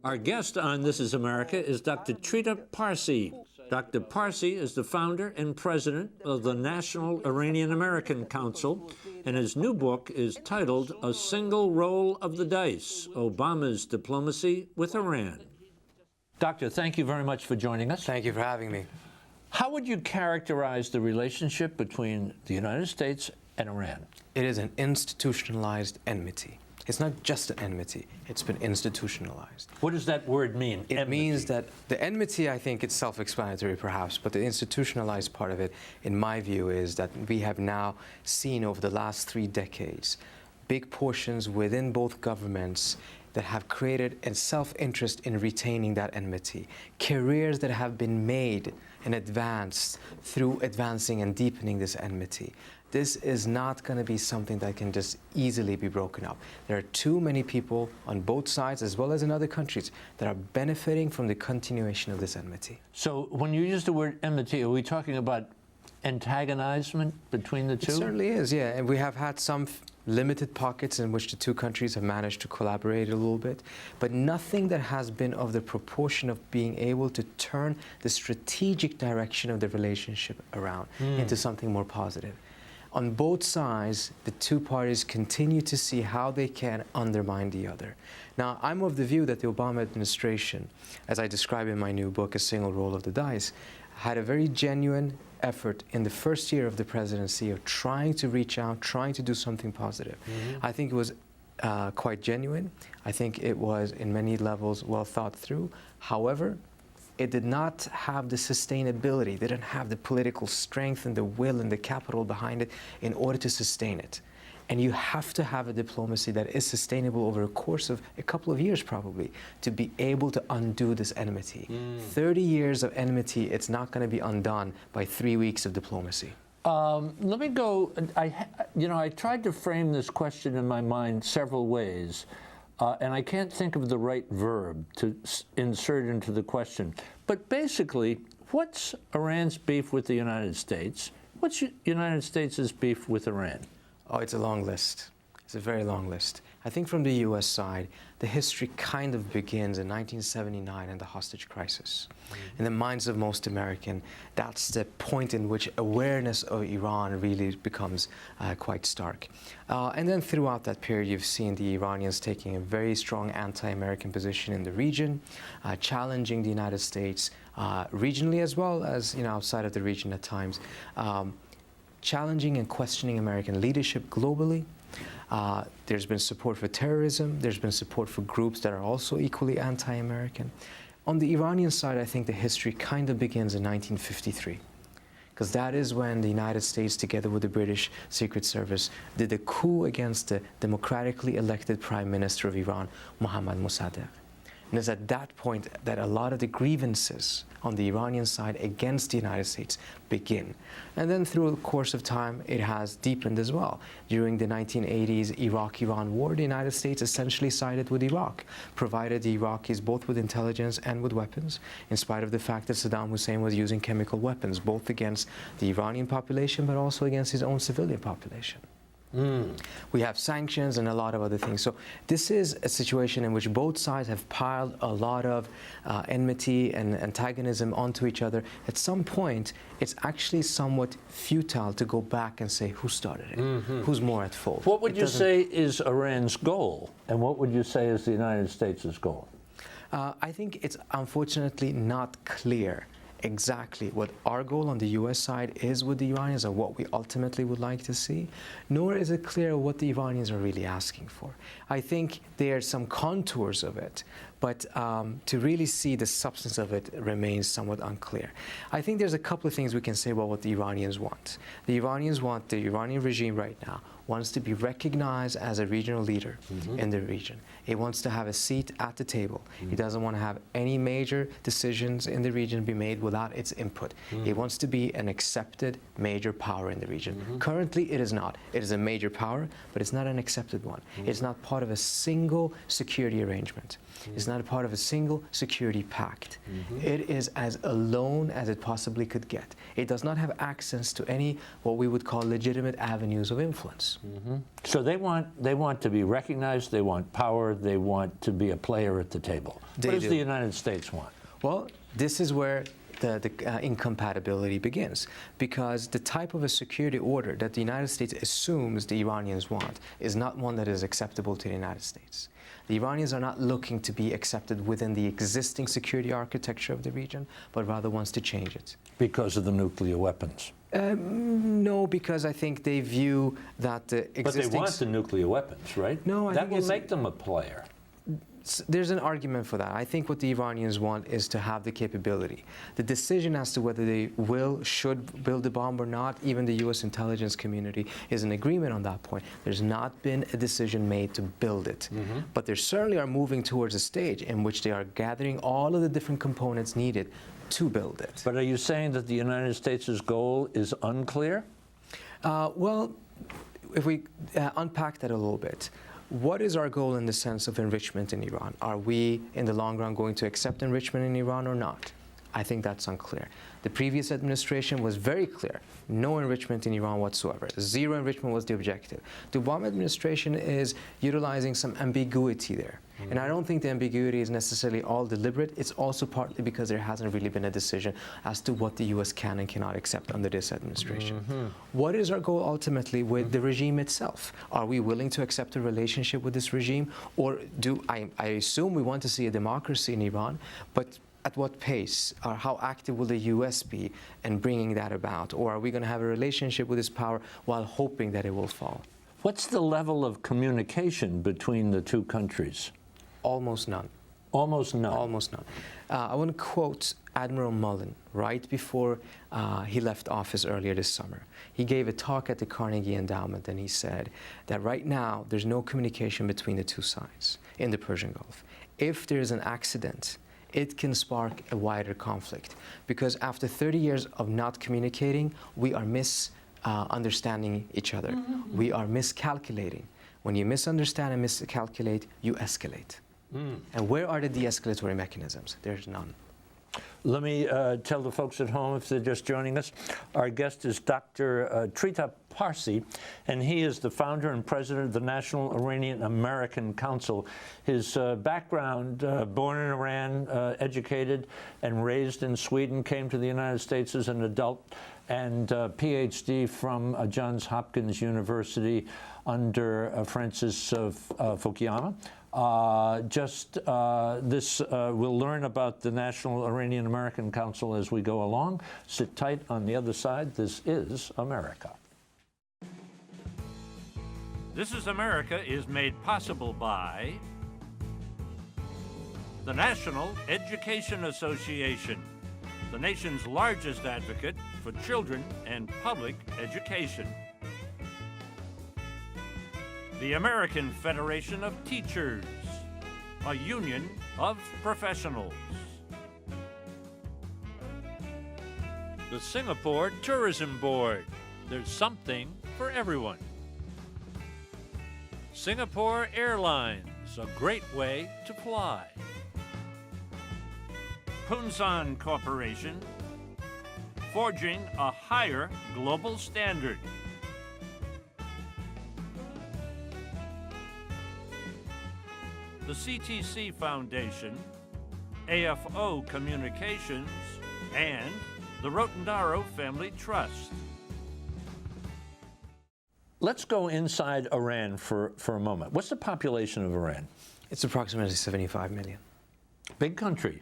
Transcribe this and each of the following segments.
Our guest on This Is America is Dr. Trita Parsi. Dr. Parsi is the founder and president of the National Iranian American Council, and his new book is titled A Single Roll of the Dice, Obama's Diplomacy with Iran. Doctor, thank you very much for joining us. Thank you for having me. How would you characterize the relationship between the United States and Iran? It is an institutionalized enmity. It's not just an enmity, it's been institutionalized. What does that word mean? It means that the enmity, I think it's self-explanatory perhaps, but the institutionalized part of it, in my view, is that we have now seen over the last 3 decades big portions within both governments that have created a self-interest in retaining that enmity. Careers that have been made and advanced through advancing and deepening this enmity. This is not going to be something that can just easily be broken up. There are too many people on both sides, as well as in other countries, that are benefiting from the continuation of this enmity. So when you use the word enmity, are we talking about antagonizement between the two? It certainly is, yeah. And we have had some limited pockets in which the two countries have managed to collaborate a little bit, but nothing that has been of the proportion of being able to turn the strategic direction of the relationship around into something more positive. On both sides, the two parties continue to see how they can undermine the other. Now, I'm of the view that the Obama administration, as I describe in my new book, A Single Roll of the Dice, had a very genuine effort in the first year of the presidency of trying to reach out, trying to do something positive. I think it was quite genuine. I think it was, in many levels, well thought through. However, it did not have the sustainability, didn't have the political strength and the will and the capital behind it in order to sustain it. And you have to have a diplomacy that is sustainable over a course of a couple of years probably to be able to undo this enmity. 30 years of enmity, it's not going to be undone by 3 weeks of diplomacy. Let me go, I tried to frame this question in my mind several ways. And I can't think of the right verb to insert into the question. But basically, what's Iran's beef with the United States? What's United States' beef with Iran? Oh, it's a long list. It's a very long list. I think from the U.S. side, the history kind of begins in 1979 and the hostage crisis. In the minds of most Americans, that's the point in which awareness of Iran really becomes quite stark. And then throughout that period, you've seen the Iranians taking a very strong anti-American position in the region, challenging the United States regionally as well as outside of the region at times, challenging and questioning American leadership globally. There's been support for terrorism. There's been support for groups that are also equally anti-American. On the Iranian side, I think the history kind of begins in 1953, because that is when the United States, together with the British Secret Service, did a coup against the democratically elected Prime Minister of Iran, Mohammad Mossadegh. And it's at that point that a lot of the grievances on the Iranian side against the United States begin. And then through the course of time, it has deepened as well. During the 1980s Iraq-Iran war, the United States essentially sided with Iraq, provided the Iraqis both with intelligence and with weapons, in spite of the fact that Saddam Hussein was using chemical weapons, both against the Iranian population, but also against his own civilian population. We have sanctions and a lot of other things. So this is a situation in which both sides have piled a lot of enmity and antagonism onto each other. At some point, it's actually somewhat futile to go back and say who started it, who's more at fault. What would you say is Iran's goal, and what would you say is the United States' goal? I think it's unfortunately not clear exactly what our goal on the U.S. side is with the Iranians or what we ultimately would like to see, nor is it clear what the Iranians are really asking for. I think there are some contours of it, but to really see the substance of it remains somewhat unclear. I think there's a couple of things we can say about what the Iranians want. The Iranians want, the Iranian regime right now wants to be recognized as a regional leader in the region. It wants to have a seat at the table. It doesn't want to have any major decisions in the region be made without its input. It wants to be an accepted major power in the region. Currently, it is not. It is a major power, but it's not an accepted one. It's not part of a single security arrangement. It's not a part of a single security pact. It is as alone as it possibly could get. It does not have access to any what we would call legitimate avenues of influence. So they want to be recognized, they want power, they want to be a player at the table. What does the United States want? Well, this is where the incompatibility begins, because the type of a security order that the United States assumes the Iranians want is not one that is acceptable to the United States. The Iranians are not looking to be accepted within the existing security architecture of the region, but rather wants to change it. Because of the nuclear weapons. No, because I think they view that the existing... But they want the nuclear weapons, right? No, I that think will make them a player. There's an argument for that. I think what the Iranians want is to have the capability. The decision as to whether they should build a bomb or not, even the U.S. intelligence community is in agreement on that point. There's not been a decision made to build it. But they certainly are moving towards a stage in which they are gathering all of the different components needed to build it. But are you saying that the United States' goal is unclear? Well, if we unpack that a little bit, what is our goal in the sense of enrichment in Iran? Are we, in the long run, going to accept enrichment in Iran or not? I think that's unclear. The previous administration was very clear. No enrichment in Iran whatsoever. Zero enrichment was the objective. The Obama administration is utilizing some ambiguity there. And I don't think the ambiguity is necessarily all deliberate. It's also partly because there hasn't really been a decision as to what the U.S. can and cannot accept under this administration. What is our goal ultimately with the regime itself? Are we willing to accept a relationship with this regime? Or I assume we want to see a democracy in Iran, but at what pace, or how active will the U.S. be in bringing that about? Or are we going to have a relationship with this power while hoping that it will fall? What's the level of communication between the two countries? Almost none. Almost none? Almost none. I want to quote Admiral Mullen right before he left office earlier this summer. He gave a talk at the Carnegie Endowment, and he said that right now there's no communication between the two sides in the Persian Gulf. If there's an accident, it can spark a wider conflict, because after 30 years of not communicating, we are misunderstanding each other. We are miscalculating. When you misunderstand and miscalculate, you escalate. And where are the de-escalatory mechanisms? There's none. Let me tell the folks at home, if they're just joining us, our guest is Dr. Trita Parsi, and he is the founder and president of the National Iranian American Council. His background, born in Iran, educated and raised in Sweden, came to the United States as an adult, and PhD from Johns Hopkins University under Francis Fukuyama. We'll learn about the National Iranian American Council as we go along. Sit tight on the other side. This is America. This is America is made possible by the National Education Association, the nation's largest advocate for children and public education. The American Federation of Teachers, a union of professionals. The Singapore Tourism Board, there's something for everyone. Singapore Airlines, a great way to fly. Punsan Corporation, forging a higher global standard. The CTC Foundation, AFO Communications, and the Rotendaro Family Trust. Let's go inside Iran for a moment. What's the population of Iran? It's approximately 75 million. Big country.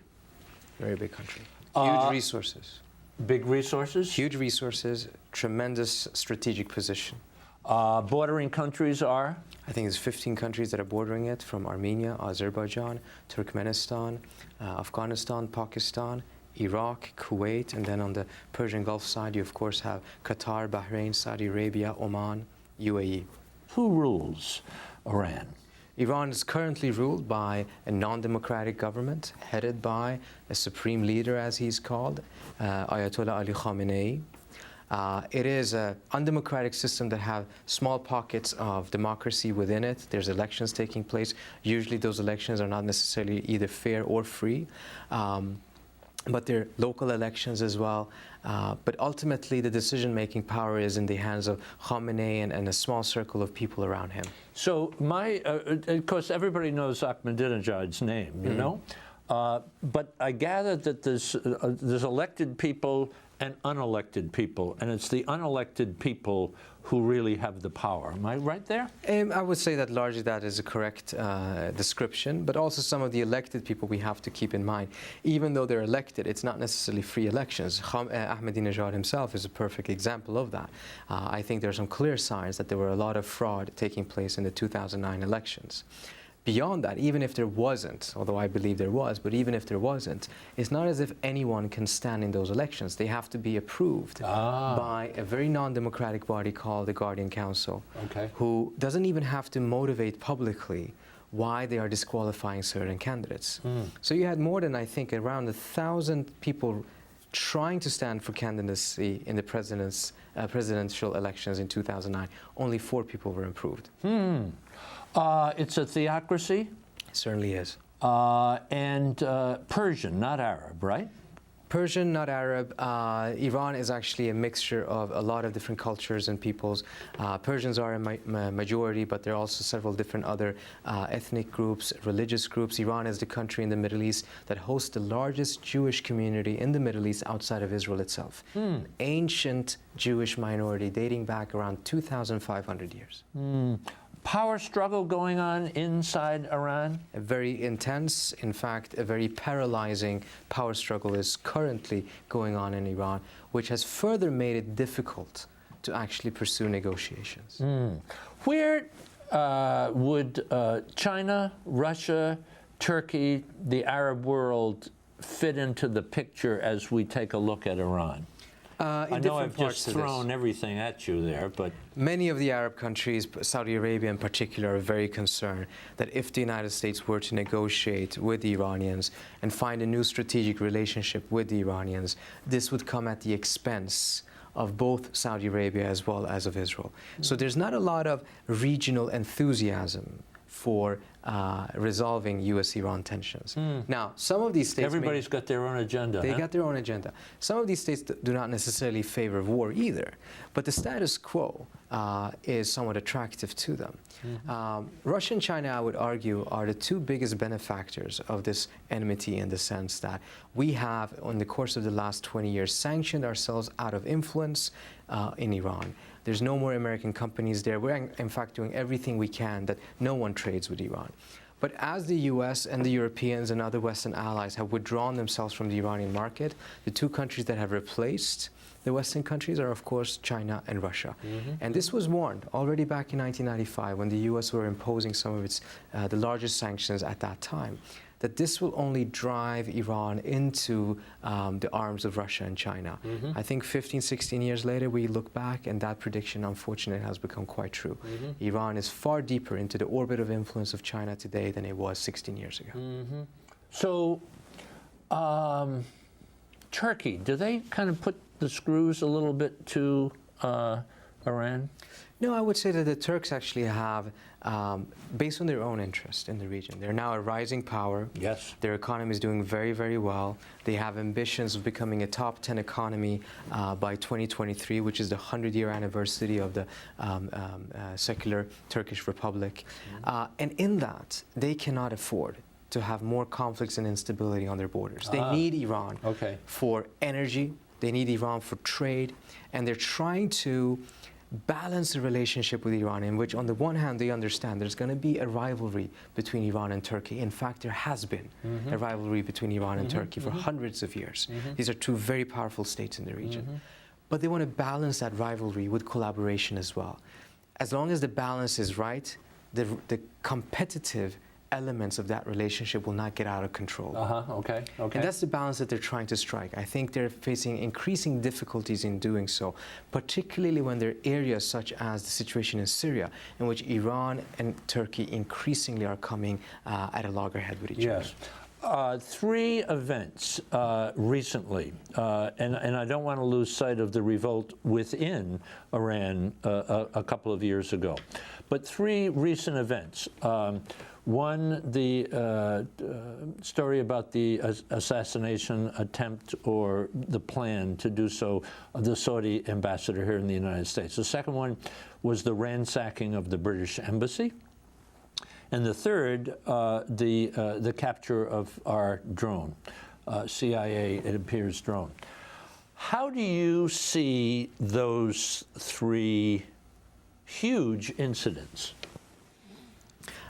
Very big country. Huge resources. Big resources? Huge resources, tremendous strategic position. Bordering countries are? I think there's 15 countries that are bordering it, from Armenia, Azerbaijan, Turkmenistan, Afghanistan, Pakistan, Iraq, Kuwait, and then on the Persian Gulf side, you of course have Qatar, Bahrain, Saudi Arabia, Oman, UAE. Who rules Iran? Iran is currently ruled by a non-democratic government headed by a supreme leader, as he's called, Ayatollah Ali Khamenei. It is an undemocratic system that have small pockets of democracy within it. There's elections taking place. Usually those elections are not necessarily either fair or free. but there are local elections as well. But ultimately, the decision-making power is in the hands of Khamenei and a small circle of people around him. So of course, everybody knows Ahmadinejad's name, you know? But I gather that there's elected people and unelected people, and it's the unelected people who really have the power. Am I right there? I would say that largely that is a correct description, but also some of the elected people we have to keep in mind. Even though they're elected, it's not necessarily free elections. Ahmadinejad himself is a perfect example of that. I think there are some clear signs that there were a lot of fraud taking place in the 2009 elections. Beyond that, even if there wasn't, although I believe there was, but even if there wasn't, it's not as if anyone can stand in those elections. They have to be approved by a very non-democratic body called the Guardian Council, who doesn't even have to motivate publicly why they are disqualifying certain candidates. So you had more than, I think, around 1,000 people trying to stand for candidacy in the presidential elections in 2009. Only 4 people were approved. It's a theocracy? It certainly is. And Persian, not Arab, right? Persian, not Arab. Iran is actually a mixture of a lot of different cultures and peoples. Persians are a majority, but there are also several different other ethnic groups, religious groups. Iran is the country in the Middle East that hosts the largest Jewish community in the Middle East outside of Israel itself. An ancient Jewish minority dating back around 2,500 years. Power struggle going on inside Iran? A very intense, in fact, a very paralyzing power struggle is currently going on in Iran, which has further made it difficult to actually pursue negotiations. Where would China, Russia, Turkey, the Arab world fit into the picture as we take a look at Iran? I know I've just thrown everything at you there, but... Many of the Arab countries, Saudi Arabia in particular, are very concerned that if the United States were to negotiate with the Iranians and find a new strategic relationship with the Iranians, this would come at the expense of both Saudi Arabia as well as of Israel. So there's not a lot of regional enthusiasm for resolving U.S.-Iran tensions. Now, some of these states... Everybody's got their own agenda. They got their own agenda. Some of these states do not necessarily favor war either, but the status quo is somewhat attractive to them. Russia and China, I would argue, are the 2 biggest benefactors of this enmity in the sense that we have, in the course of the last 20 years, sanctioned ourselves out of influence in Iran. There's no more American companies there. We're, in fact, doing everything we can that no one trades with Iran. But as the U.S. and the Europeans and other Western allies have withdrawn themselves from the Iranian market, the 2 countries that have replaced the Western countries are, of course, China and Russia. And this was warned already back in 1995 when the U.S. were imposing some of its, the largest sanctions at that time, that this will only drive Iran into the arms of Russia and China. I think 15, 16 years later, we look back, and that prediction, unfortunately, has become quite true. Iran is far deeper into the orbit of influence of China today than it was 16 years ago. So, Turkey, do they kind of put the screws a little bit to Iran? No, I would say that the Turks actually have, based on their own interest in the region, they're now a rising power. Yes. Their economy is doing very, very well. They have ambitions of becoming a top 10 economy by 2023, which is the 100-year anniversary of the secular Turkish Republic. And in that, they cannot afford to have more conflicts and instability on their borders. They need Iran for energy. They need Iran for trade. And they're trying to balance the relationship with Iran, in which on the one hand they understand there's going to be a rivalry between Iran and Turkey. In fact, there has been a rivalry between Iran and Turkey for hundreds of years. These are 2 very powerful states in the region. But they want to balance that rivalry with collaboration as well. As long as the balance is right, the competitive elements of that relationship will not get out of control. And that's the balance that they're trying to strike. I think they're facing increasing difficulties in doing so, particularly when there are areas such as the situation in Syria, in which Iran and Turkey increasingly are coming at a loggerhead with each other. 3 events recently, and I don't want to lose sight of the revolt within Iran a couple of years ago, but 3 recent events. One, the story about the assassination attempt or the plan to do so of the Saudi ambassador here in the United States. The second one was the ransacking of the British embassy. And the third, the capture of our drone, CIA, it appears, drone. How do you see those three huge incidents?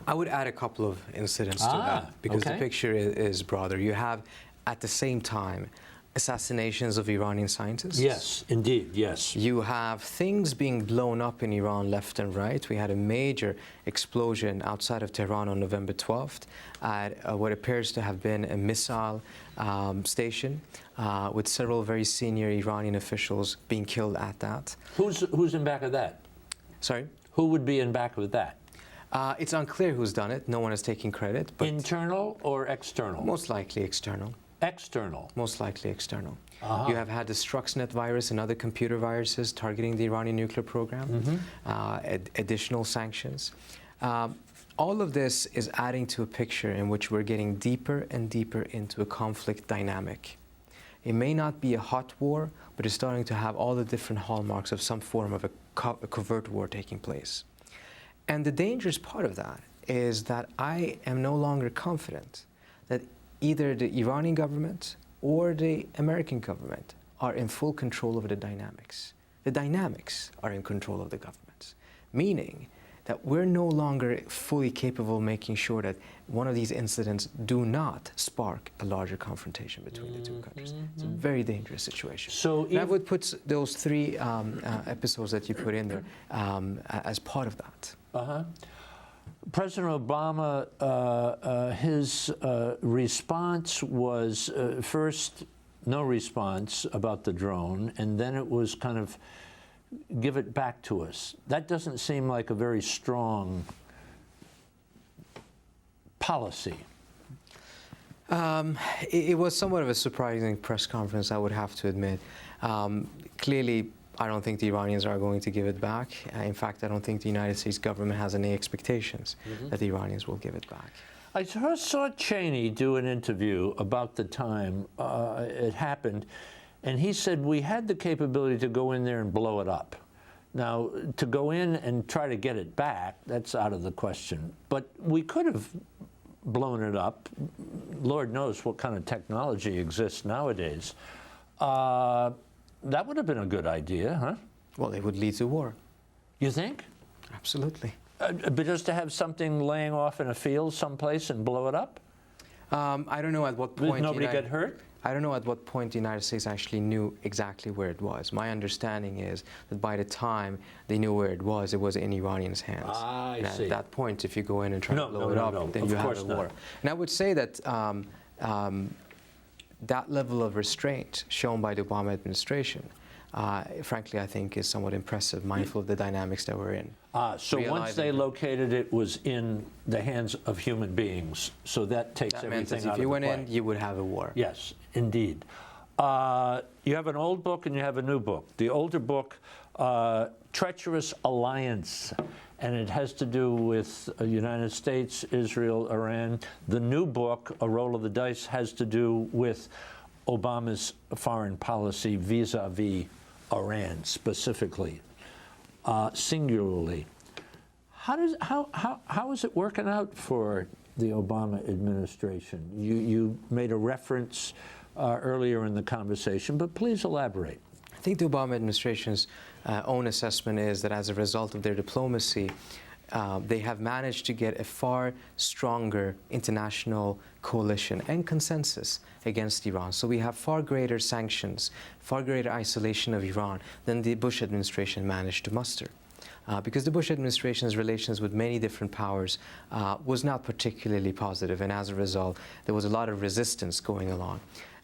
I would add a couple of incidents to that, because the picture is broader. You have, at the same time, assassinations of Iranian scientists. Yes, indeed, yes. You have things being blown up in Iran left and right. We had a major explosion outside of Tehran on November 12th at what appears to have been a missile station with several very senior Iranian officials being killed at that. Who's in back of that? Sorry? Who would be in back of that? It's unclear who's done it. No one is taking credit. But internal or external? Most likely external. External? Most likely external. You have had the Stuxnet virus and other computer viruses targeting the Iranian nuclear program, additional sanctions. All of this is adding to a picture in which we're getting deeper and deeper into a conflict dynamic. It may not be a hot war, but it's starting to have all the different hallmarks of some form of a covert war taking place. And the dangerous part of that is that I am no longer confident that either the Iranian government or the American government are in full control over the dynamics. The dynamics are in control of the governments, meaning that we're no longer fully capable of making sure that one of these incidents do not spark a larger confrontation between the two countries. It's a very dangerous situation. So I would put those three episodes that you put in there as part of that. President Obama, his response was first no response about the drone, and then it was kind of give it back to us. That doesn't seem like a very strong policy. It was somewhat of a surprising press conference, I would have to admit. Clearly, I don't think the Iranians are going to give it back. In fact, I don't think the United States government has any expectations that the Iranians will give it back. I saw Cheney do an interview about the time it happened, and he said we had the capability to go in there and blow it up. Now, to go in and try to get it back, that's out of the question. But we could have blown it up. Lord knows what kind of technology exists nowadays. That would have been a good idea, huh? Well, it would lead to war. You think? Absolutely. But just to have something laying off in a field someplace and blow it up? I don't know at what point... Did nobody get hurt? I don't know at what point the United States actually knew exactly where it was. My understanding is that by the time they knew where it was in Iranians' hands. I see. At that point, if you go in and try to blow it up, then you have a war. And I would say that that level of restraint shown by the Obama administration, frankly, I think is somewhat impressive, mindful of the dynamics that we're in. So once they located it was in the hands of human beings, so that takes everything out of the play. If you went in, you would have a war. Yes, indeed. You have an old book and you have a new book. The older book, Treacherous Alliance, and it has to do with the United States, Israel, Iran. The new book, A Roll of the Dice, has to do with Obama's foreign policy vis-a-vis Iran specifically, singularly. How is it working out for the Obama administration? You made a reference earlier in the conversation, but please elaborate. I think the Obama administration's own assessment is that as a result of their diplomacy, they have managed to get a far stronger international coalition and consensus against Iran. So we have far greater sanctions, far greater isolation of Iran than the Bush administration managed to muster. Because the Bush administration's relations with many different powers was not particularly positive, and as a result, there was a lot of resistance going along.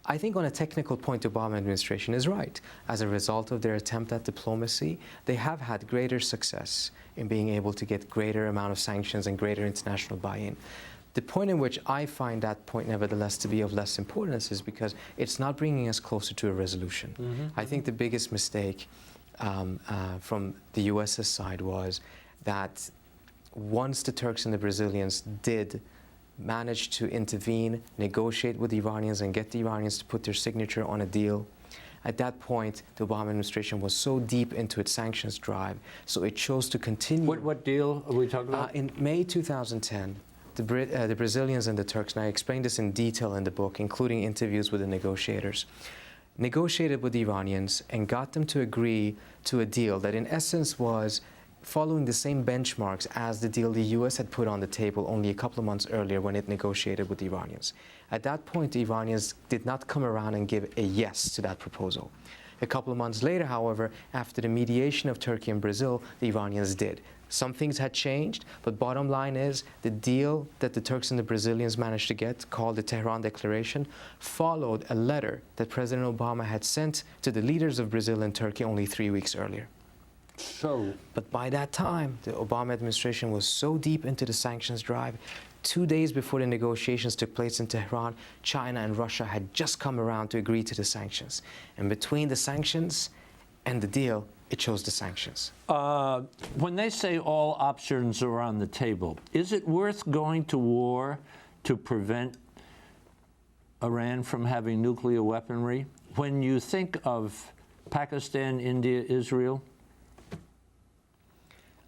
I think on a technical point, the Obama administration is right. As a result of their attempt at diplomacy, they have had greater success in being able to get greater amount of sanctions and greater international buy-in. The point in which I find that point nevertheless to be of less importance is because it's not bringing us closer to a resolution. I think the biggest mistake from the US's side was that once the Turks and the Brazilians did manage to intervene, negotiate with the Iranians and get the Iranians to put their signature on a deal, at that point, the Obama administration was so deep into its sanctions drive, so it chose to continue. What deal are we talking about? In May 2010, the Brazilians and the Turks, and I explained this in detail in the book, including interviews with the negotiators, negotiated with the Iranians and got them to agree to a deal that in essence was following the same benchmarks as the deal the U.S. had put on the table only a couple of months earlier when it negotiated with the Iranians. At that point, the Iranians did not come around and give a yes to that proposal. A couple of months later, however, after the mediation of Turkey and Brazil, the Iranians did. Some things had changed, but bottom line is the deal that the Turks and the Brazilians managed to get, called the Tehran Declaration, followed a letter that President Obama had sent to the leaders of Brazil and Turkey only 3 weeks earlier. But by that time, the Obama administration was so deep into the sanctions drive, 2 days before the negotiations took place in Tehran, China and Russia had just come around to agree to the sanctions. And between the sanctions and the deal, it chose the sanctions. When they say all options are on the table, is it worth going to war to prevent Iran from having nuclear weaponry? When you think of Pakistan, India, Israel?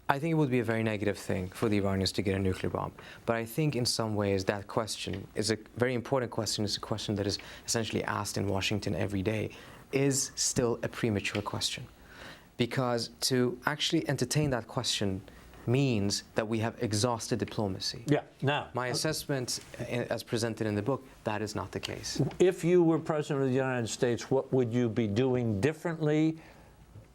I think it would be a very negative thing for the Iranians to get a nuclear bomb. But I think in some ways that question is a very important question. It's a question that is essentially asked in Washington every day. Is still a premature question. Because to actually entertain that question means that we have exhausted diplomacy. Yeah, now. My assessment, as presented in the book, that is not the case. If you were President of the United States, what would you be doing differently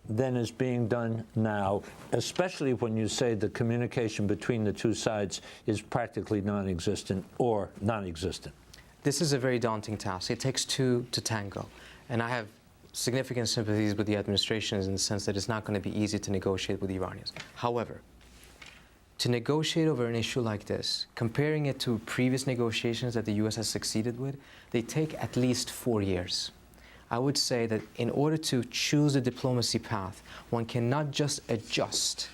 than is being done now, especially when you say the communication between the two sides is practically non-existent or non-existent? This is a very daunting task. It takes two to tango. And I have significant sympathies with the administration in the sense that it's not going to be easy to negotiate with the Iranians. However, to negotiate over an issue like this, comparing it to previous negotiations that the U.S. has succeeded with, they take at least 4 years. I would say that in order to choose a diplomacy path, one cannot just adjust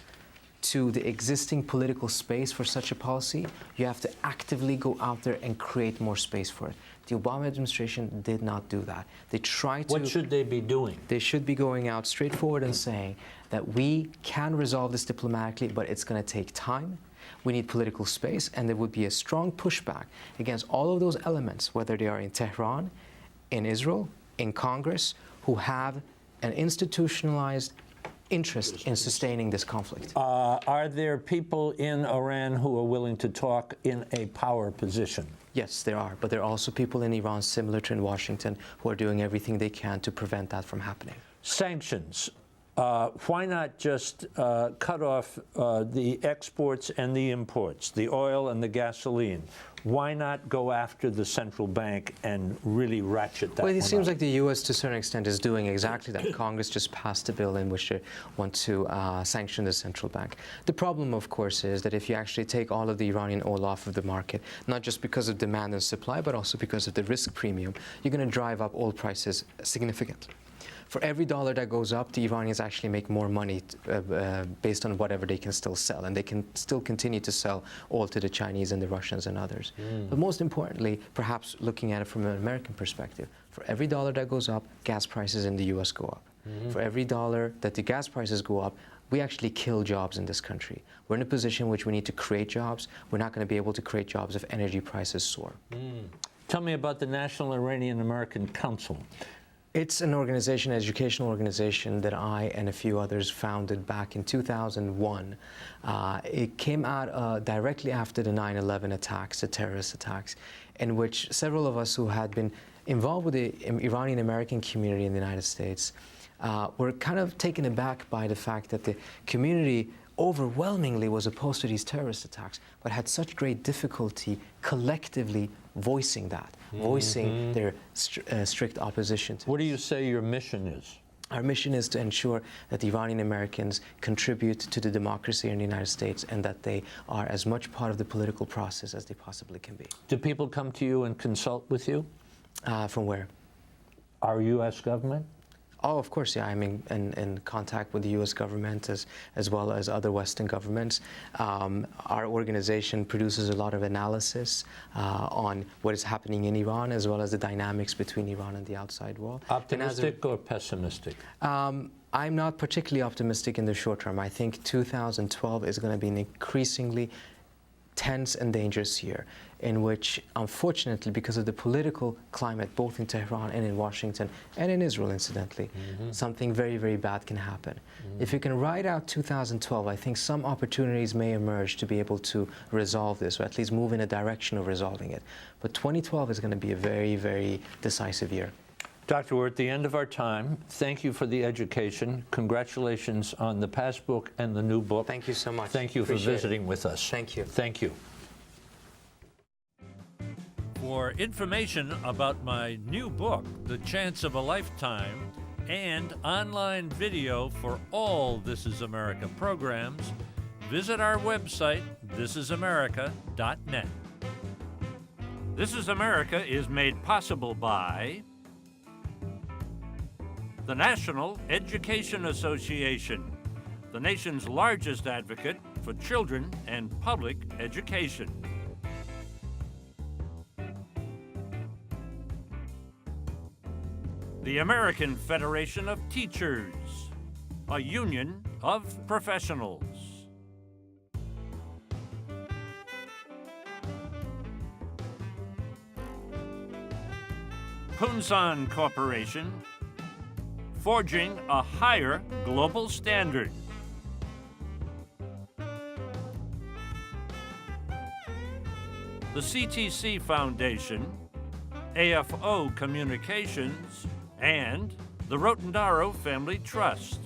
to the existing political space for such a policy. You have to actively go out there and create more space for it. The Obama administration did not do that. They tried to... What should they be doing? They should be going out straightforward and saying that we can resolve this diplomatically, but it's going to take time. We need political space, and there would be a strong pushback against all of those elements, whether they are in Tehran, in Israel, in Congress, who have an institutionalized interest in sustaining this conflict. Are there people in Iran who are willing to talk in a power position? Yes, there are, but there are also people in Iran, similar to in Washington, who are doing everything they can to prevent that from happening. Sanctions. Why not just cut off the exports and the imports, the oil and the gasoline? Why not go after the central bank and really ratchet that Well, it one seems up? like the U.S. to a certain extent is doing exactly that. Congress just passed a bill in which they want to sanction the central bank. The problem, of course, is that if you actually take all of the Iranian oil off of the market, not just because of demand and supply, but also because of the risk premium, you're going to drive up oil prices significantly. For every dollar that goes up, the Iranians actually make more money based on whatever they can still sell. And they can still continue to sell oil to the Chinese and the Russians and others. But most importantly, perhaps looking at it from an American perspective, for every dollar that goes up, gas prices in the U.S. go up. For every dollar that the gas prices go up, we actually kill jobs in this country. We're in a position in which we need to create jobs. We're not going to be able to create jobs if energy prices soar. Tell me about the National Iranian American Council. It's an organization, an educational organization that I and a few others founded back in 2001. It came out directly after the 9/11 attacks, the terrorist attacks, in which several of us who had been involved with the Iranian American community in the United States were kind of taken aback by the fact that the community overwhelmingly was opposed to these terrorist attacks, but had such great difficulty collectively voicing that, voicing their strict opposition to it. What do you say your mission is? Our mission is to ensure that the Iranian Americans contribute to the democracy in the United States and that they are as much part of the political process as they possibly can be. Do people come to you and consult with you? From where? Our U.S. government? Oh, of course, yeah. I'm in contact with the U.S. government as well as other Western governments. Our organization produces a lot of analysis on what is happening in Iran, as well as the dynamics between Iran and the outside world. Optimistic or pessimistic? I'm not particularly optimistic in the short term. I think 2012 is going to be an increasingly tense and dangerous year, in which, unfortunately, because of the political climate, both in Tehran and in Washington, and in Israel, incidentally, something very, very bad can happen. If you can ride out 2012, I think some opportunities may emerge to be able to resolve this, or at least move in a direction of resolving it. But 2012 is going to be a very, very decisive year. Doctor, we're at the end of our time. Thank you for the education. Congratulations on the past book and the new book. Thank you so much. Thank you for visiting with us. Thank you. Thank you. For information about my new book, The Chance of a Lifetime, and online video for all This Is America programs, visit our website, thisisamerica.net. This Is America is made possible by the National Education Association, the nation's largest advocate for children and public education. The American Federation of Teachers, a union of professionals. Punsan Corporation, forging a higher global standard. The CTC Foundation, AFO Communications, and the Rotendaro Family Trust.